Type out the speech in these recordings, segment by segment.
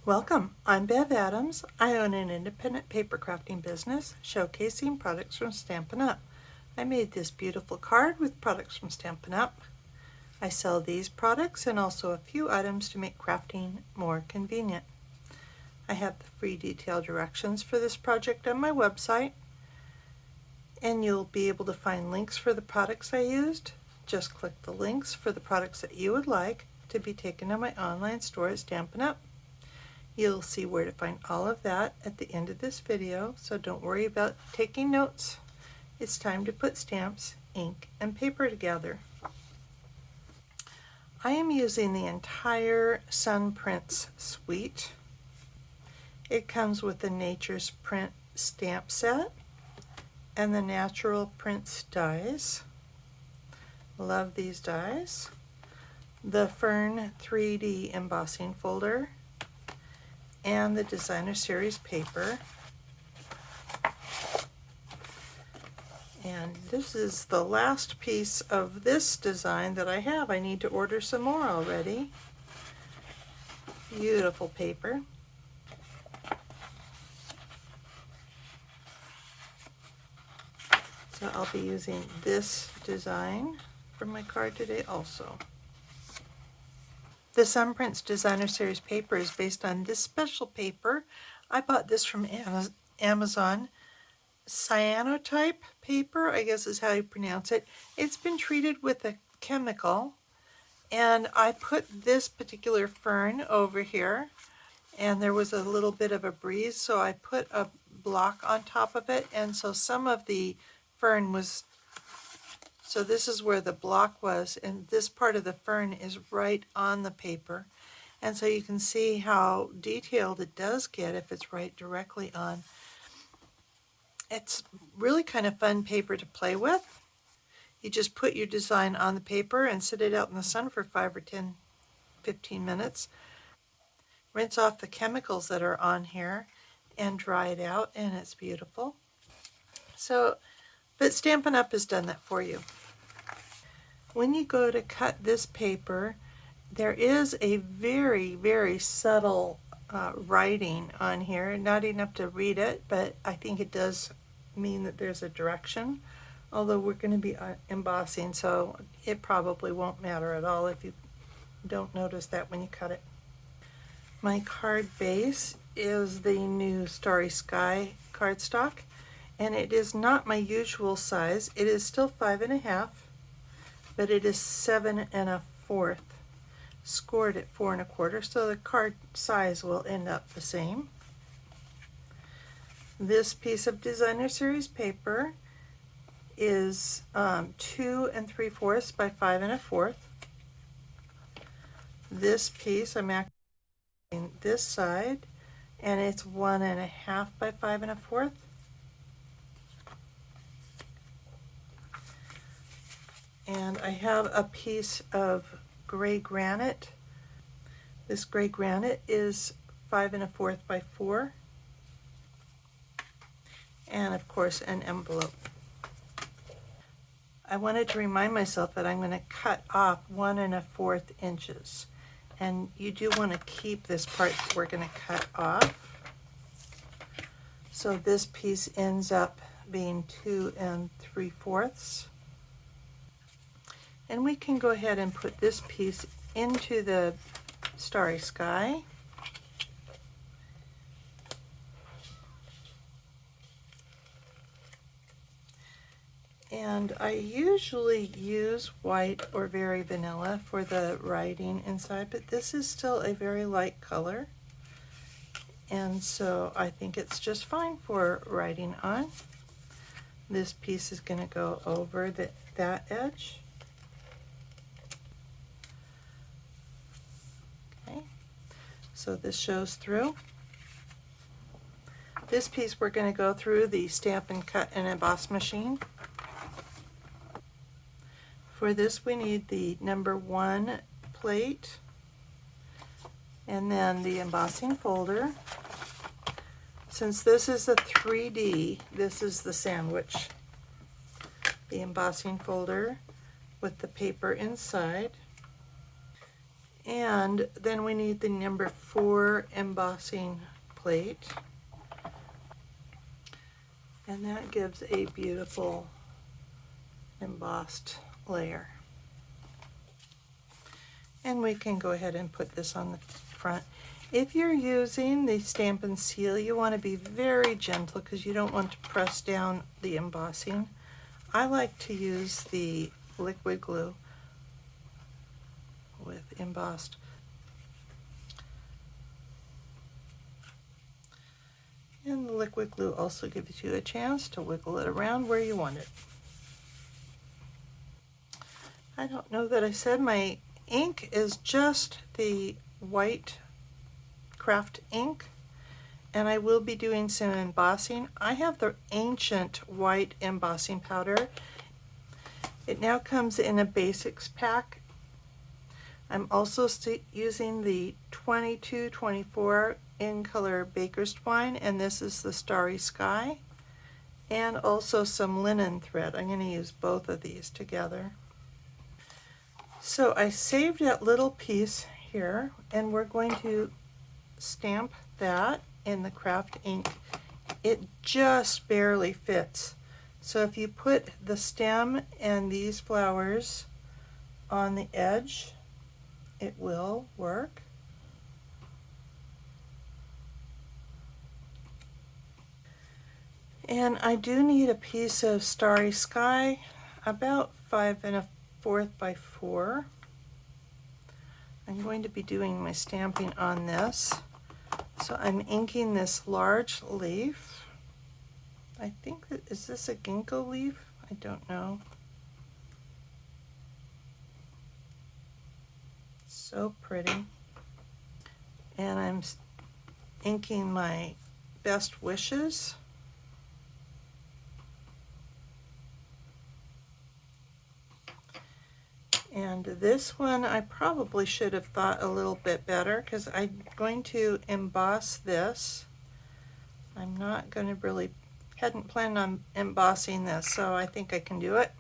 Welcome, I'm Bev Adams. I own an independent paper crafting business showcasing products from Stampin' Up! I made this beautiful card with products from Stampin' Up! I sell these products and also a few items to make crafting more convenient. I have the free detailed directions for this project on my website, and you'll be able to find links for the products I used. Just click the links for the products that you would like to be taken to my online store at Stampin' Up! You'll see where to find all of that at the end of this video, so don't worry about taking notes. It's time to put stamps, ink, and paper together. I am using the entire Sun Prints suite. It comes with the Nature's Print stamp set and the Natural Prints dies. Love these dies. The Fern 3D embossing folder and the Designer Series paper. And this is the last piece of this design that I have. I need to order some more already. Beautiful paper. So I'll be using this design for my card today also. The Sun Prints Designer Series paper is based on this special paper. I bought this from Amazon. Cyanotype paper, I guess is how you pronounce it. It's been treated with a chemical, and I put this particular fern over here, and there was a little bit of a breeze, so I put a block on top of it, and so some of the fern was, so this is where the block was, and this part of the fern is right on the paper. And so you can see how detailed it does get if it's right directly on. It's really kind of fun paper to play with. You just put your design on the paper and sit it out in the sun for 5 or 10, 15 minutes. Rinse off the chemicals that are on here and dry it out, and it's beautiful. So, but Stampin' Up! Has done that for you. When you go to cut this paper, there is a very, very subtle writing on here. Not enough to read it, but I think it does mean that there's a direction. Although we're going to be embossing, so it probably won't matter at all if you don't notice that when you cut it. My card base is the new Starry Sky cardstock, and it is not my usual size. It is still 5.5, but it is 7 1/4, scored at 4 1/4, so the card size will end up the same. This piece of Designer Series paper is 2 3/4 by 5 1/4. This piece I'm actually this side, and it's 1 1/2 by 5 1/4. And I have a piece of gray granite. This gray granite is 5 1/4 by 4. And of course an envelope. I wanted to remind myself that I'm going to cut off 1 1/4 inches. And you do want to keep this part that we're going to cut off. So this piece ends up being 2 3/4. And we can go ahead and put this piece into the Starry Sky. And I usually use white or very vanilla for the writing inside, but this is still a very light color. And so I think it's just fine for writing on. This piece is going to go over that edge. Okay, so this shows through. This piece we're going to go through the Stampin' Cut and Emboss machine. For this we need the number 1 plate, and then the embossing folder. Since this is a 3D, this is the sandwich. The embossing folder with the paper inside. And then we need the number 4 embossing plate. And that gives a beautiful embossed layer. And we can go ahead and put this on the front. If you're using the Stampin' Seal, you want to be very gentle because you don't want to press down the embossing. I like to use the liquid glue with embossed. And the liquid glue also gives you a chance to wiggle it around where you want it. I don't know that I said my ink is just the white craft ink, and I will be doing some embossing. I have the ancient white embossing powder. It now comes in a basics pack. I'm also using the 2224 in color Baker's Twine, and this is the Starry Sky, and also some linen thread. I'm going to use both of these together. So I saved that little piece here, and we're going to stamp that in the craft ink. It just barely fits. So if you put the stem and these flowers on the edge, it will work. And I do need a piece of Starry Sky, about 5 1/4 by 4. I'm going to be doing my stamping on this. So I'm inking this large leaf. I think that, is this a ginkgo leaf? I don't know. So pretty. And I'm inking my best wishes. And this one I probably should have thought a little bit better because I'm going to emboss this. I'm not going to really, hadn't planned on embossing this, so I think I can do it.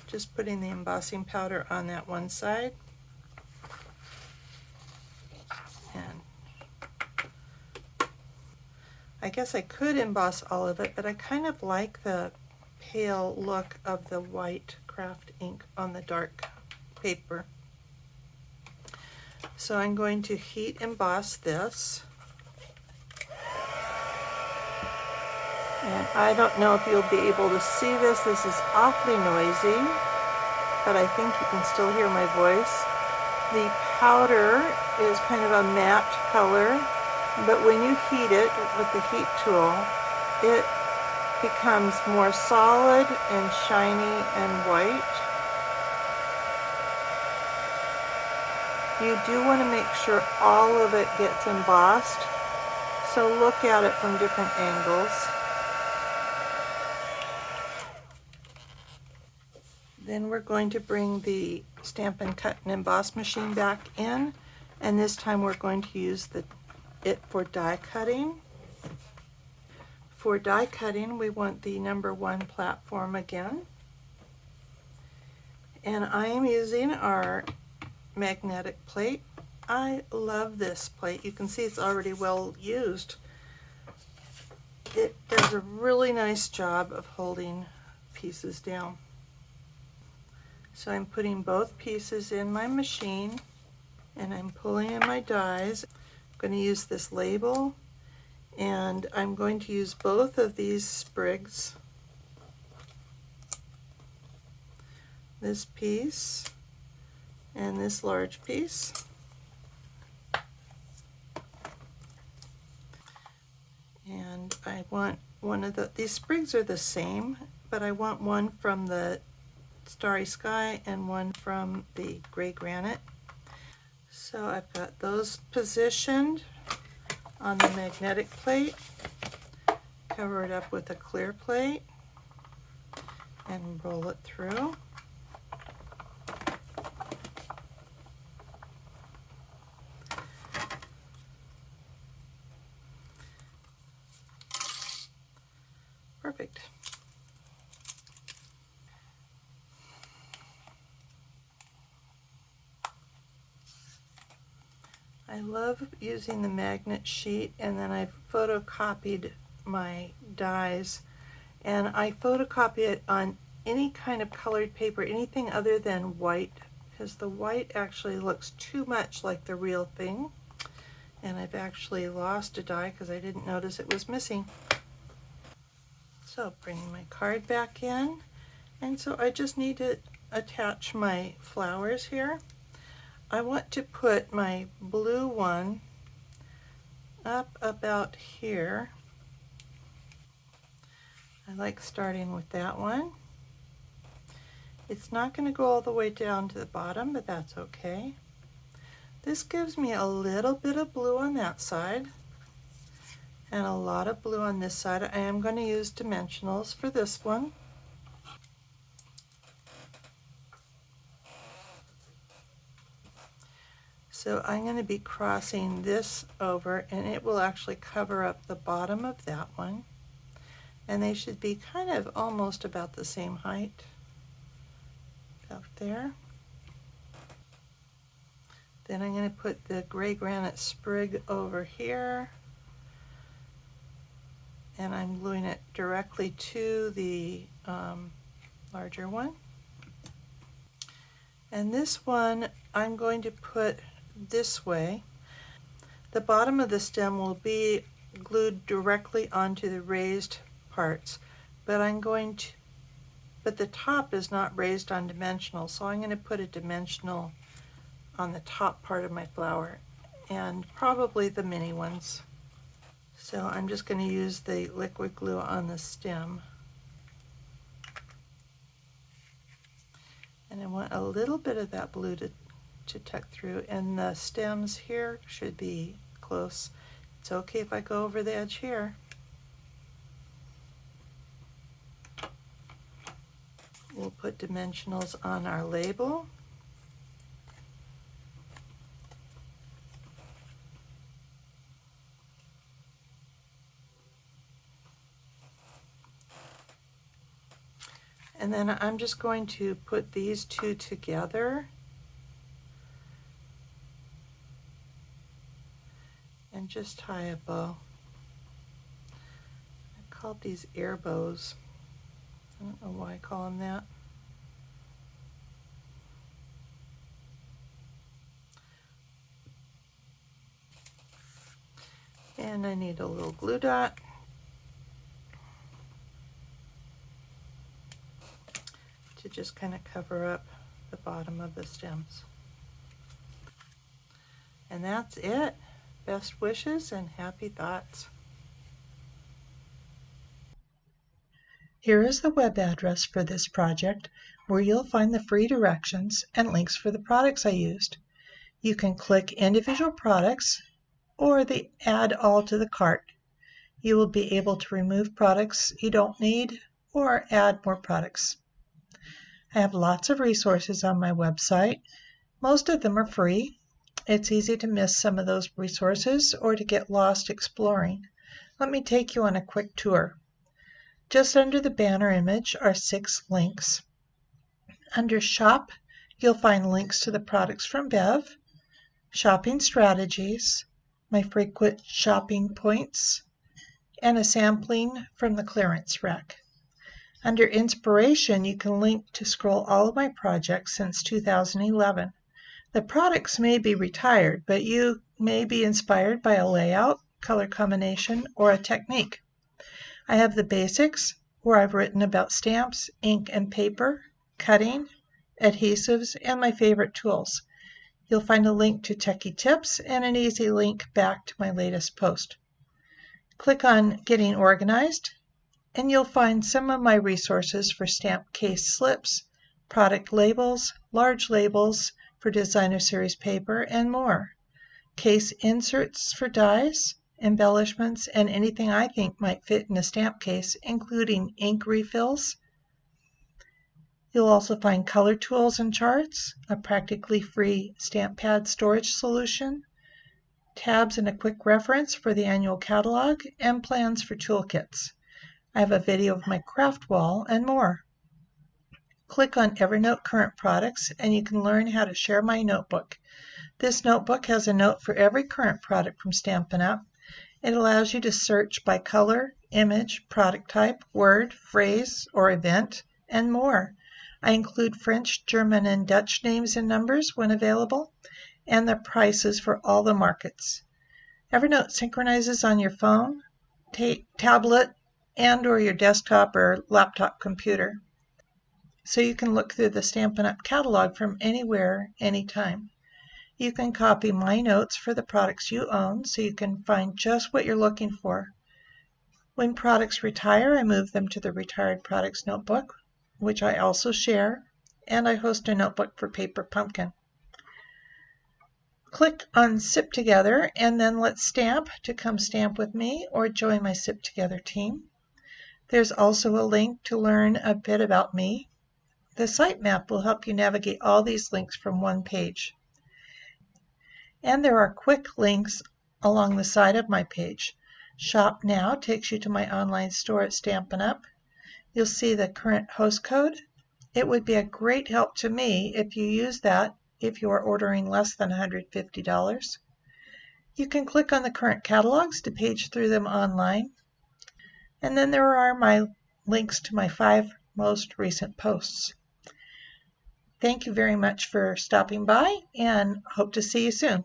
Just putting the embossing powder on that one side. And I guess I could emboss all of it, but I kind of like the pale look of the white craft ink on the dark paper. So I'm going to heat emboss this. And I don't know if you'll be able to see this. This is awfully noisy, but I think you can still hear my voice. The powder is kind of a matte color, but when you heat it with the heat tool, it becomes more solid and shiny and white. You do want to make sure all of it gets embossed, so look at it from different angles. Then we're going to bring the Stampin' Cut and Emboss machine back in, and this time we're going to use it for die cutting. For die cutting, we want the number 1 platform again. And I am using our magnetic plate. I love this plate. You can see it's already well used. It does a really nice job of holding pieces down. So I'm putting both pieces in my machine, and I'm pulling in my dies. I'm going to use this label, and I'm going to use both of these sprigs, this piece and this large piece. And I want one of these sprigs are the same, but I want one from the Starry Sky and one from the gray granite. So I've got those positioned on the magnetic plate, cover it up with a clear plate, and roll it through. Perfect. love using the magnet sheet, and then I've photocopied my dies, and I photocopy it on any kind of colored paper, anything other than white, because the white actually looks too much like the real thing. And I've actually lost a die because I didn't notice it was missing. So bringing my card back in, and so I just need to attach my flowers here. I want to put my blue one up about here. I like starting with that one. It's not going to go all the way down to the bottom, but that's okay. This gives me a little bit of blue on that side and a lot of blue on this side. I am going to use dimensionals for this one. So I'm going to be crossing this over, and it will actually cover up the bottom of that one. And they should be kind of almost about the same height, about there. Then I'm going to put the gray granite sprig over here, and I'm gluing it directly to the larger one. And this one I'm going to put this way. The bottom of the stem will be glued directly onto the raised parts, but the top is not raised on dimensional, so I'm going to put a dimensional on the top part of my flower, and probably the mini ones. So I'm just going to use the liquid glue on the stem. And I want a little bit of that blue to tuck through, and the stems here should be close. It's okay if I go over the edge here. We'll put dimensionals on our label. And then I'm just going to put these two together and just tie a bow. I called these air bows. I don't know why I call them that. And I need a little glue dot to just kind of cover up the bottom of the stems. And that's it. Best wishes and happy thoughts. Here is the web address for this project, where you'll find the free directions and links for the products I used. You can click individual products or the Add All to the cart. You will be able to remove products you don't need or add more products. I have lots of resources on my website. Most of them are free. It's easy to miss some of those resources or to get lost exploring. Let me take you on a quick tour. Just under the banner image are 6 links. Under Shop, you'll find links to the products from Bev, shopping strategies, my frequent shopping points, and a sampling from the clearance rack. Under Inspiration, you can link to scroll all of my projects since 2011. The products may be retired, but you may be inspired by a layout, color combination, or a technique. I have the basics, where I've written about stamps, ink and paper, cutting, adhesives, and my favorite tools. You'll find a link to Techie Tips and an easy link back to my latest post. Click on Getting Organized, and you'll find some of my resources for stamp case slips, product labels, large labels for designer series paper, and more. Case inserts for dies, embellishments, and anything I think might fit in a stamp case, including ink refills. You'll also find color tools and charts, a practically free stamp pad storage solution, tabs and a quick reference for the annual catalog, and plans for toolkits. I have a video of my craft wall and more. Click on Evernote Current Products and you can learn how to share my notebook. This notebook has a note for every current product from Stampin' Up! It allows you to search by color, image, product type, word, phrase, or event, and more. I include French, German, and Dutch names and numbers when available, and the prices for all the markets. Evernote synchronizes on your phone, tablet, and or your desktop or laptop computer, so you can look through the Stampin' Up! Catalog from anywhere, anytime. You can copy my notes for the products you own so you can find just what you're looking for. When products retire, I move them to the Retired Products Notebook, which I also share, and I host a notebook for Paper Pumpkin. Click on Sip Together and then Let's Stamp to come stamp with me or join my Sip Together team. There's also a link to learn a bit about me. The sitemap will help you navigate all these links from one page. And there are quick links along the side of my page. Shop Now takes you to my online store at Stampin' Up! You'll see the current host code. It would be a great help to me if you use that if you are ordering less than $150. You can click on the current catalogs to page through them online. And then there are my links to my 5 most recent posts. Thank you very much for stopping by and hope to see you soon.